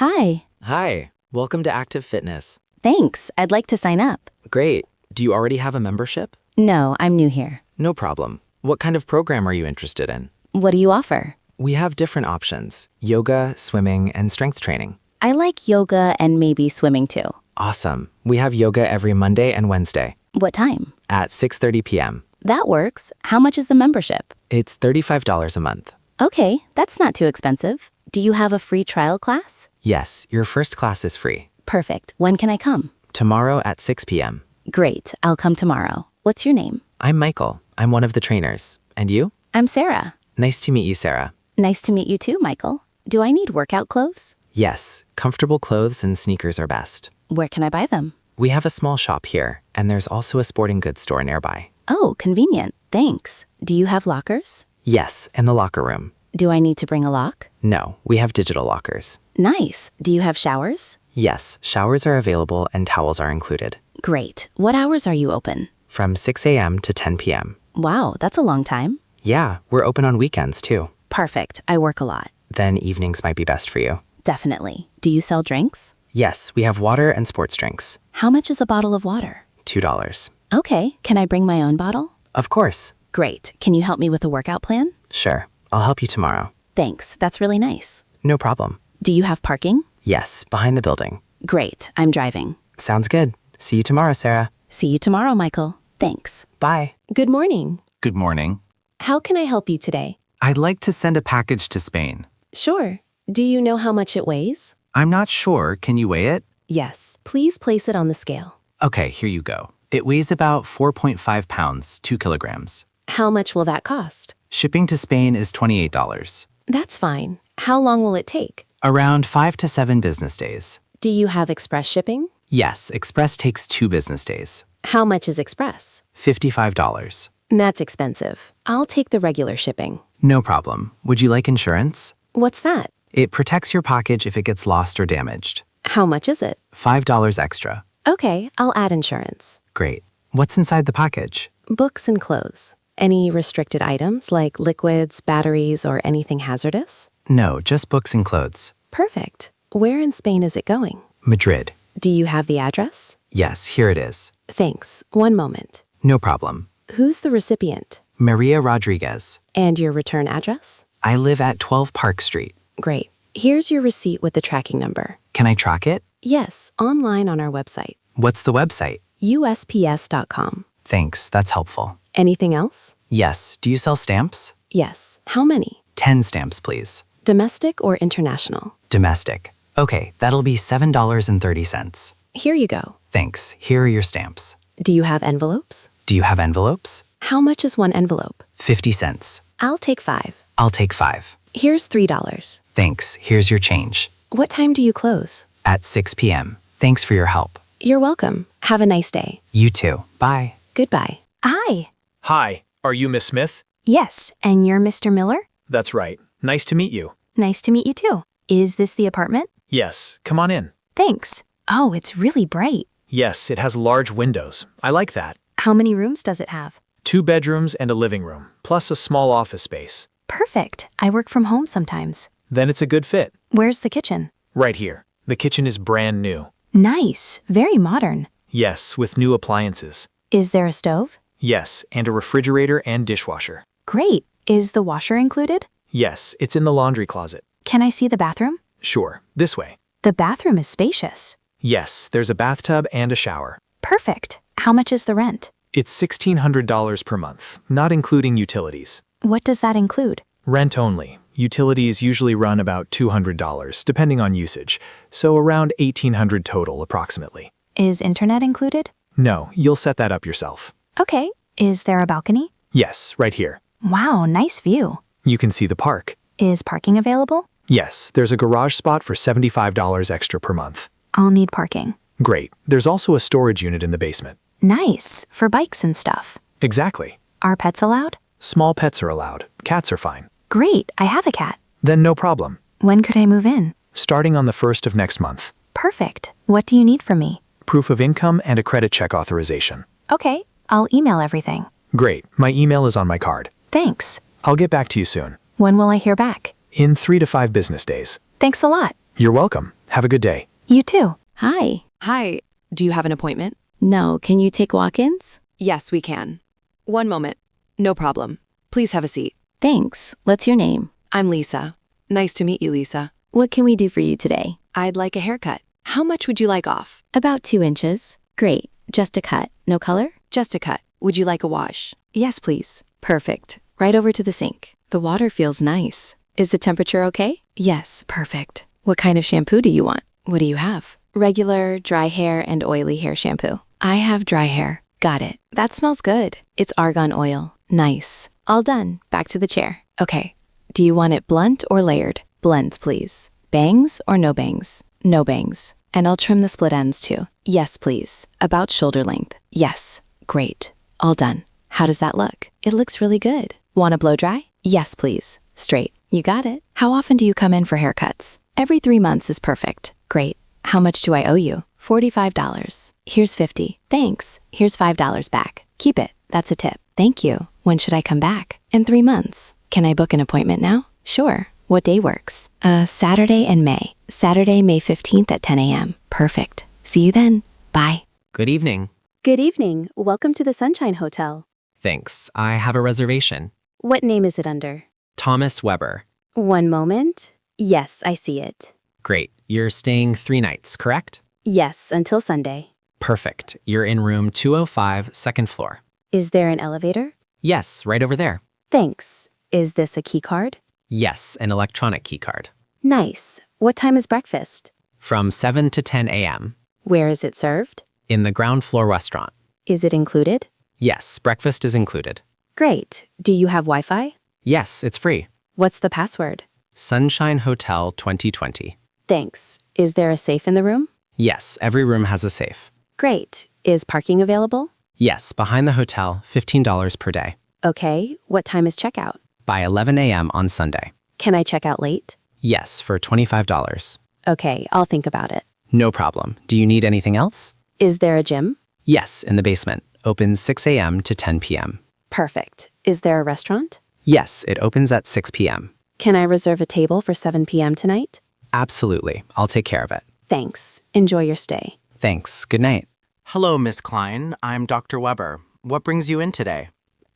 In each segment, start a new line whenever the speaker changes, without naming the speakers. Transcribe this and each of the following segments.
Hi.
Hi, welcome to Active Fitness.
Thanks. I'd like to sign up.
Great. Do you already have a membership?
No, I'm new here.
No problem. What kind of program are you interested in?
What do you offer?
We have different options: yoga, swimming, and strength training.
I like yoga and maybe swimming too.
Awesome. We have yoga every Monday and Wednesday
What time?
at 6:30 p.m.
That works. How much is the membership?
It's $35 a month.
Okay, that's not too expensive. Do you have a free trial class?
Yes, your first class is free.
Perfect. When can I come?
Tomorrow at 6 p.m.
Great. I'll come tomorrow. What's your name?
I'm Michael. I'm one of the trainers. And you?
I'm Sarah.
Nice to meet you, Sarah.
Nice to meet you too, Michael. Do I need workout clothes?
Yes, comfortable clothes and sneakers are best.
Where can I buy them?
We have a small shop here, and there's also a sporting goods store nearby.
Oh, convenient. Thanks. Do you have lockers?
Yes, in the locker room.
Do I need to bring a lock?
No, we have digital lockers.
Nice. Do you have showers?
Yes, showers are available and towels are included.
Great. What hours are you open?
From 6 a.m. to 10 p.m.
Wow, that's a long time.
Yeah, we're open on weekends too.
Perfect. I work a lot.
Then evenings might be best for you.
Definitely. Do you sell drinks?
Yes, we have water and sports drinks.
How much is a bottle of water?
$2.
Okay. Can I bring my own bottle?
Of course.
Great. Can you help me with a workout plan?
Sure. I'll help you tomorrow.
Thanks. That's really nice.
No problem.
Do you have parking?
Yes, behind the building.
Great. I'm driving.
Sounds good. See you tomorrow, Sarah.
See you tomorrow, Michael. Thanks.
Bye.
Good morning.
Good morning.
How can I help you today?
I'd like to send a package to Spain.
Sure. Do you know how much it weighs?
I'm not sure. Can you weigh it?
Yes. Please place it on the scale.
Okay, here you go. It weighs about 4.5 pounds, 2 kilograms.
How much will that cost?
Shipping to Spain is $28.
That's fine. How long will it take?
Around 5 to 7 business days.
Do you have express shipping?
Yes, Express takes 2 business days.
How much is express?
$55.
That's expensive. I'll take the regular shipping.
No problem. Would you like insurance?
What's that?
It protects your package if it gets lost or damaged.
How much is it?
$5 extra.
Okay, I'll add insurance.
Great. What's inside the package?
Books and clothes. Any restricted items like liquids, batteries, or anything hazardous?
No, just books and clothes.
Perfect. Where in Spain is it going?
Madrid.
Do you have the address?
Yes, here it is.
Thanks. One moment.
No problem.
Who's the recipient?
Maria Rodriguez.
And your return address?
I live at 12 Park Street.
Great. Here's your receipt with the tracking number.
Can I track it?
Yes, online on our website,
What's the website?
usps.com.
Thanks, that's helpful.
Anything else?
Yes, do you sell stamps?
Yes. How many?
10 stamps, please.
Domestic or international?
Domestic. Okay, that'll be $7.30.
Here you go.
Thanks, here are your stamps.
Do you have envelopes?
Do you have envelopes?
How much is one envelope?
50 cents.
I'll take 5.
I'll take 5.
Here's $3.
Thanks, here's your change.
What time do you close?
At 6 p.m. Thanks for your help.
You're welcome. Have a nice day.
You too. Bye.
Goodbye.
Hi.
Hi, are you Miss Smith?
Yes, and you're Mr. Miller?
That's right. Nice to meet you.
Nice to meet you too. Is this the apartment?
Yes, come on in.
Thanks. Oh, it's really bright.
Yes, it has large windows. I like that.
How many rooms does it have?
2 bedrooms and a living room, plus a small office space.
Perfect. I work from home sometimes.
Then it's a good fit.
Where's the kitchen?
Right here. The kitchen is brand new.
Nice. Very modern.
Yes, with new appliances.
Is there a stove?
Yes, and a refrigerator and dishwasher.
Great. Is the washer included?
Yes, it's in the laundry closet.
Can I see the bathroom?
Sure, this way.
The bathroom is spacious.
Yes, there's a bathtub and a shower.
Perfect. How much is the rent?
It's $1,600 per month, not including utilities.
What does that include?
Rent only. Utilities usually run about $200, depending on usage, so around $1,800 total approximately.
Is internet included?
No, you'll set that up yourself.
Okay. Is there a balcony?
Yes, right here.
Wow, nice view.
You can see the park.
Is parking available?
Yes, there's a garage spot for $75 extra per month.
I'll need parking.
Great. There's also a storage unit in the basement.
Nice. For bikes and stuff.
Exactly.
Are pets allowed?
Small pets are allowed. Cats are fine.
Great. I have a cat.
Then no problem.
When could I move in?
Starting on the 1st of next month.
Perfect. What do you need from me?
Proof of income and a credit check authorization.
Okay. I'll email everything.
Great. My email is on my card.
Thanks.
I'll get back to you soon.
When will I hear back?
In 3 to 5 business days.
Thanks a lot.
You're welcome. Have a good day.
You too.
Hi.
Hi, do you have an appointment?
No, can you take walk ins?
Yes, we can. One moment. No problem. Please have a seat.
Thanks. What's your name?
I'm Lisa. Nice to meet you, Lisa.
What can we do for you today?
I'd like a haircut. How much would you like off?
About 2 inches. Great. Just a cut. No color?
Just a cut. Would you like a wash?
Yes, please. Perfect. Right over to the sink. The water feels nice. Is the temperature okay?
Yes, perfect.
What kind of shampoo do you want?
What do you have?
Regular, dry hair, and oily hair shampoo.
I have dry hair. Got it.
That smells good. It's argan oil. Nice. All done. Back to the chair.
Okay.
Do you want it blunt or layered? Blends, please. Bangs or no bangs? No bangs. And I'll trim the split ends too. Yes, please. About shoulder length. Yes. Great. All done. How does that look? It looks really good. Want a blow dry? Yes, please. Straight. You got it. How often do you come in for haircuts? Every 3 months is perfect. Great. How much do I owe you? $45. Here's 50. Thanks. Here's $5 back. Keep it. That's a tip. Thank you. When should I come back? In 3 months. Can I book an appointment now? Sure. What day works? Saturday in May. Saturday, May 15th at 10 a.m. Perfect. See you then. Bye.
Good evening.
Good evening. Welcome to the Sunshine Hotel.
Thanks. I have a reservation.
What name is it under?
Thomas Weber.
One moment. Yes, I see it.
Great. You're staying 3 nights, correct?
Yes, until Sunday.
Perfect. You're in room 205, second floor.
Is there an elevator?
Yes, right over there.
Thanks. Is this a key card?
Yes, an electronic key card.
Nice. What time is breakfast?
From 7 to 10 a.m.
Where is it served?
in the ground floor restaurant.
Is it included?
Yes, breakfast is included.
Great. Do you have Wi-Fi?
Yes, it's free.
What's the password?
Sunshine Hotel 2020.
Thanks. Is there a safe in the room?
Yes, every room has a safe.
Great. Is parking available?
Yes, behind the hotel, $15 per day.
Okay. What time is checkout?
By 11 a.m. on Sunday.
Can I check out late?
Yes, for $25.
Okay, I'll think about it.
No problem. Do you need anything else?
Is there a gym?
Yes, in the basement. Opens 6 a.m. to 10 p.m.
Perfect. Is there a restaurant?
Yes, it opens at 6 p.m.
Can I reserve a table for 7 p.m. tonight?
Absolutely. I'll take care of it.
Thanks. Enjoy your stay.
Thanks. Good night.
Hello, Miss Klein. I'm Dr. Weber. What brings you in today?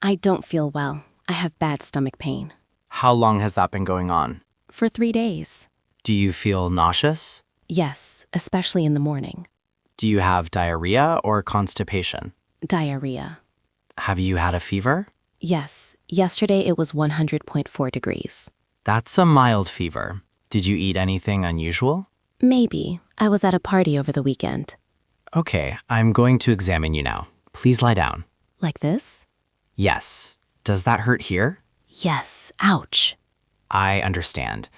I don't feel well. I have bad stomach pain.
How long has that been going on?
For 3 days.
Do you feel nauseous?
Yes, especially in the morning.
Do you have diarrhea or constipation?
Diarrhea.
Have you had a fever?
Yes, yesterday it was 100.4 degrees.
That's a mild fever. Did you eat anything unusual?
Maybe. I was at a party over the weekend.
Okay, I'm going to examine you now. Please lie down.
Like this?
Yes. Does that hurt here?
Yes, ouch.
I understand.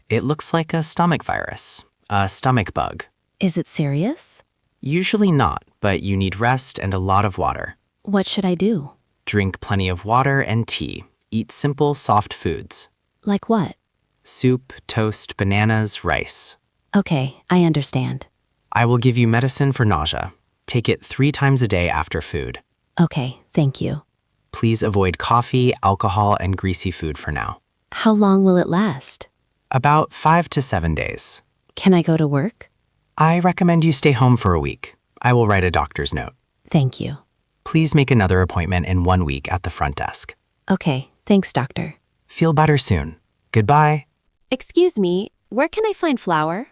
It looks like a stomach virus, a stomach bug.
Is it serious?
Usually not, but you need rest and a lot of water.
What should I do?
Drink plenty of water and tea. Eat simple, soft foods.
Like what?
Soup, toast, bananas, rice.
Okay, I understand.
I will give you medicine for nausea. Take it 3 times a day after food.
Okay, thank you.
Please avoid coffee, alcohol, and greasy food for now.
How long will it last?
About 5 to 7 days.
Can I go to work?
I recommend you stay home for a week. I will write a doctor's note.
Thank you.
Please make another appointment in 1 week at the front desk.
Okay, thanks, doctor.
Feel better soon. Goodbye.
Excuse me, where can I find flour?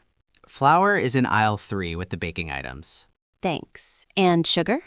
Flour is in aisle 3 with the baking items.
Thanks. And sugar?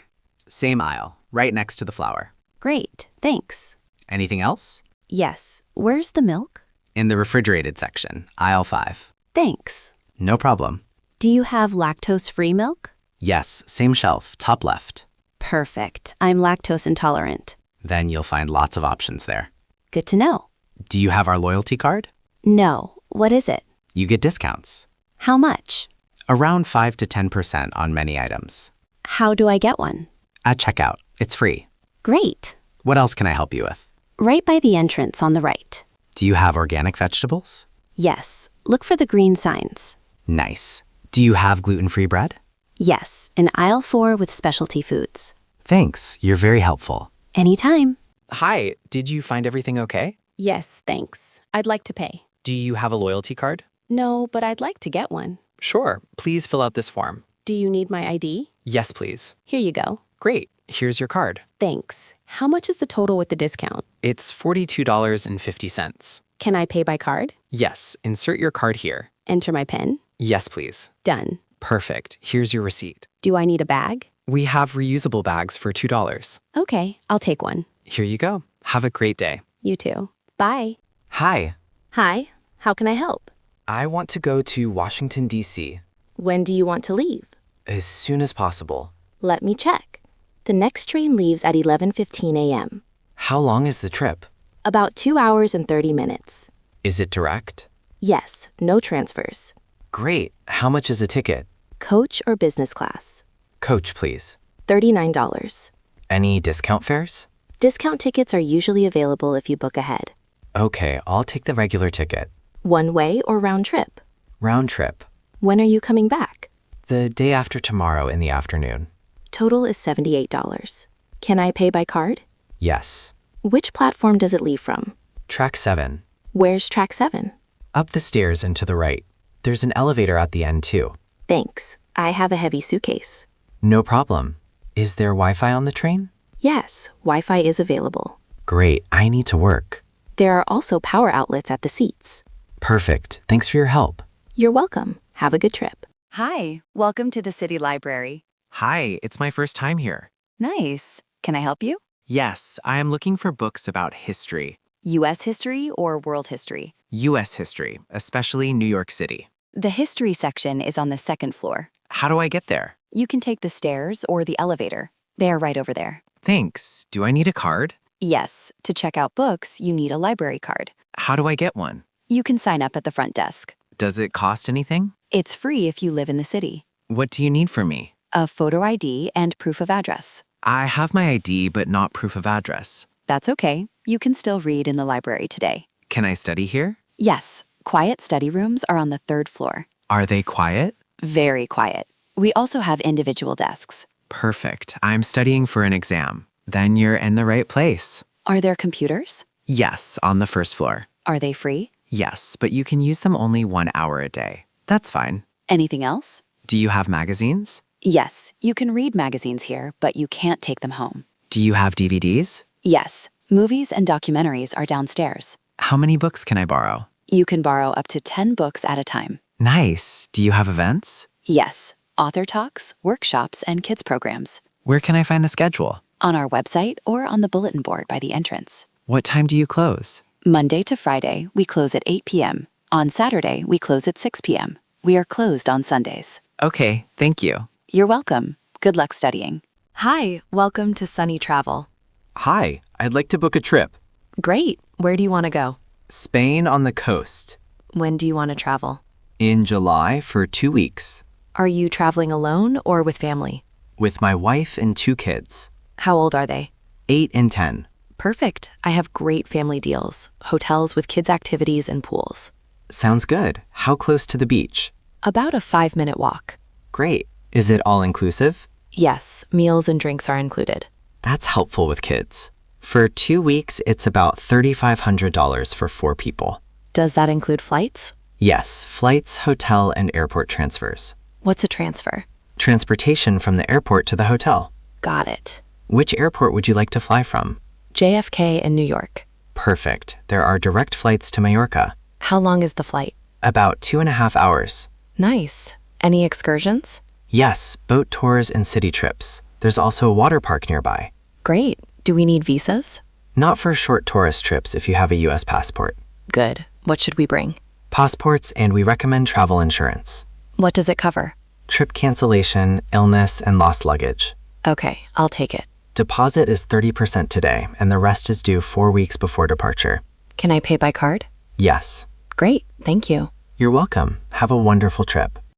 Same aisle, right next to the flour.
Great, thanks.
Anything else?
Yes, where's the milk?
In the refrigerated section, aisle 5.
Thanks.
No problem.
Do you have lactose-free milk?
Yes, same shelf, top left.
Perfect. I'm lactose intolerant.
Then you'll find lots of options there.
Good to know.
Do you have our loyalty card?
No. What is it?
You get discounts.
How much?
Around 5 to 10% on many items.
How do I get one?
At checkout, it's free.
Great.
What else can I help you with?
Right by the entrance on the right.
Do you have organic vegetables?
Yes. Look for the green signs.
Nice. Do you have gluten-free bread?
Yes, in aisle 4 with specialty foods.
Thanks, you're very helpful.
Anytime.
Hi, did you find everything okay?
Yes, thanks. I'd like to pay.
Do you have a loyalty card?
No, but I'd like to get one.
Sure, please fill out this form.
Do you need my ID?
Yes, please.
Here you go.
Great, here's your card.
Thanks. How much is the total with the discount?
It's $42.50.
Can I pay by card?
Yes, insert your card here.
Enter my PIN?
Yes, please.
Done.
Perfect, here's your receipt.
Do I need a bag?
We have reusable bags for $2.
Okay, I'll take one.
Here you go. Have a great day.
You too. Bye.
Hi,
Hi, how can I help?
I want to go to Washington, D.C.
When do you want to leave?
as soon as possible.
Let me check. The next train leaves at 11:15 a.m.
How long is the trip?
About 2 hours and 30 minutes.
Is it direct?
Yes, no transfers.
Great. How much is a ticket?
Coach or business class?
Coach, please.
$39.
Any discount fares?
Discount tickets are usually available if you book ahead.
Okay, I'll take the regular ticket.
One way or round trip?
Round trip.
When are you coming back?
The day after tomorrow in the afternoon.
Total is $78. Can I pay by card?
Yes.
Which platform does it leave from?
Track 7.
Where's track 7?
Up the stairs and to the right. There's an elevator at the end, too.
Thanks. I have a heavy suitcase.
No problem. Is there Wi-Fi on the train?
Yes, Wi-Fi is available.
Great. I need to work.
There are also power outlets at the seats.
Perfect. Thanks for your help.
You're welcome. Have a good trip.
Hi, welcome to the City Library.
Hi, it's my first time here.
Nice. Can I help you?
Yes, I am looking for books about history.
U.S. history or world history?
U.S. history, especially New York City.
The history section is on the second floor.
How do I get there?
You can take the stairs or the elevator. They are right over there.
Thanks. Do I need a card?
Yes, to check out books, you need a library card.
How do I get one?
You can sign up at the front desk.
Does it cost anything?
It's free if you live in the city.
What do you need from me?
A photo ID and proof of address.
I have my ID, but not proof of address.
That's okay. You can still read in the library today.
Can I study here?
Yes, quiet study rooms are on the third floor.
Are they quiet?
Very quiet. We also have individual desks.
Perfect. I'm studying for an exam. Then you're in the right place.
Are there computers?
Yes, on the first floor.
Are they free?
Yes, but you can use them only 1 hour a day. That's fine.
Anything else?
Do you have magazines?
Yes, you can read magazines here, but you can't take them home.
Do you have DVDs?
Yes, movies and documentaries are downstairs.
How many books can I borrow?
You can borrow up to 10 books at a time.
Nice. Do you have events?
Yes, author talks, workshops, and kids programs.
Where can I find the schedule?
On our website or on the bulletin board by the entrance.
What time do you close?
Monday to Friday, we close at 8 p.m. On Saturday, we close at 6 p.m. We are closed on Sundays.
Okay, thank you.
You're welcome. Good luck studying.
Hi, welcome to Sunny Travel.
Hi, I'd like to book a trip.
Great. Where do you want to go?
Spain on the coast.
When do you want to travel?
In July for 2 weeks.
Are you traveling alone or with family?
With my wife and 2 kids.
How old are they?
8 and 10.
Perfect. I have great family deals. Hotels with kids' activities and pools.
Sounds good. How close to the beach?
About a 5-minute walk.
Great. Is it all inclusive?
Yes, meals and drinks are included.
That's helpful with kids. For 2 weeks, it's about $3,500 for 4 people.
Does that include flights?
Yes, flights, hotel, and airport transfers.
What's a transfer?
Transportation from the airport to the hotel.
Got it.
Which airport would you like to fly from?
JFK in New York.
Perfect. There are direct flights to Mallorca.
How long is the flight?
About 2.5 hours.
Nice. Any excursions?
Yes, boat tours and city trips. There's also a water park nearby.
Great. Do we need visas?
Not for short tourist trips if you have a U.S. passport.
Good. What should we bring?
Passports, and we recommend travel insurance.
What does it cover?
Trip cancellation, illness, and lost luggage.
Okay, I'll take it.
Deposit is 30% today, and the rest is due 4 weeks before departure.
Can I pay by card?
Yes.
Great. Thank you.
You're welcome. Have a wonderful trip.